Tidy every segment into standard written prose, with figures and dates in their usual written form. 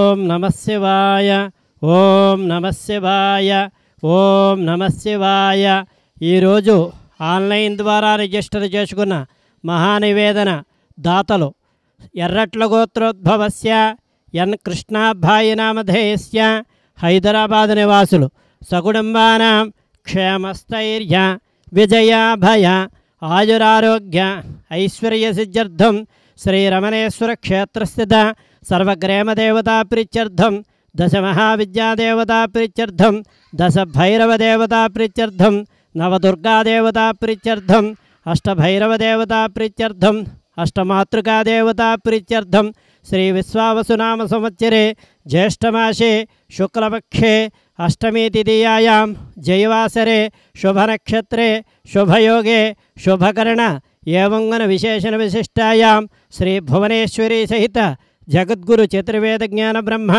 ఓం నమః శివాయ, ఓం నమః శివాయ, ఓం నమః శివాయ. ఈరోజు ఆన్లైన్ ద్వారా రిజిస్టర్ చేసుకున్న మహానివేదన దాతలు ఎర్రట్ల గోత్రోద్భవస్య ఎన్ కృష్ణాభాయి నామధేయస్య హైదరాబాద్ నివాసులు సకుటుంబానాం క్షేమస్థైర్య విజయాభయ ఆయురారోగ్య ఐశ్వర్యసిద్ధ్యర్థం శ్రీరమణేశ్వర క్షేత్రస్థిత సర్వగ్రామదేవతా ప్రీత్యర్థం దశ మహావిద్యాదేవతా ప్రీత్యర్థం దశ భైరవదేవతా ప్రీత్యర్థం నవదుర్గాదేవతా ప్రీత్యర్థం అష్టభైరవదేవతా ప్రీత్యర్థం అష్టమాతృకాదేవతా ప్రీత్యర్థం శ్రీ విశ్వావసునామ సంవత్సరే జ్యేష్ఠమాసే శుక్లపక్షే అష్టमी तिथियायां जयवासरे शुभनक्षत्रे शुभयोगे शुभकर्ण एवं विशेषण विशिष्टायां श्री भुवनेश्वरी सहित जगद्गुरु चतुर्वेद ज्ञान ब्रह्म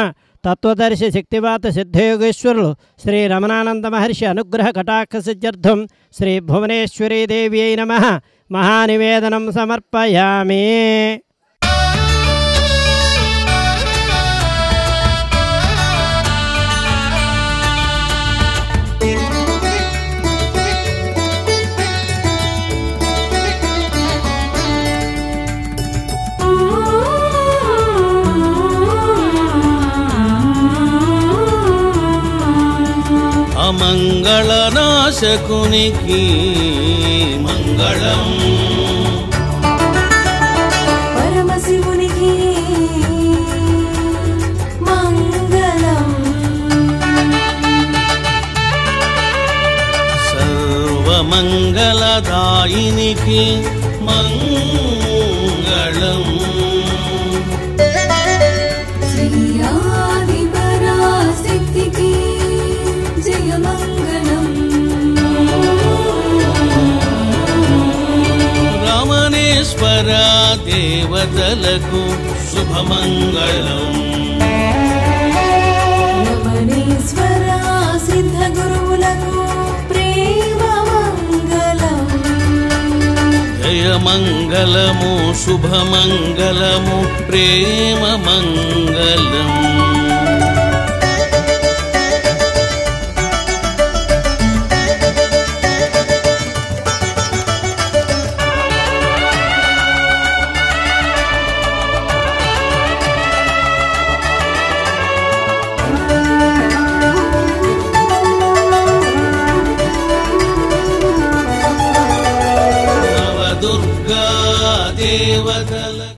तत्वदर्शि शक्तिवात सिद्धयोगेश्वरुलु श्री रमणानंद महर्षि अनुग्रह कटाक्ष सिद्ध्यर्थं श्री भुवनेश्वरी देव्यै नमः महानिवेदनं समर्पयामि. మంగళనాశకునికి మంగళం, పరమశివునికి మంగళం, సర్వమంగళదాయినికి మంగళం, శ్రీయాదిపరాశక్తికి జయమంగళం, రమణేశ్వర దేవతలకు శుభమంగళం, రమణేశ్వర సిద్ధ గురువులకు ప్రేమ మంగళం, జయమంగళము శుభమంగళము ప్రేమ మంగళం. నవదుర్గా దేవతల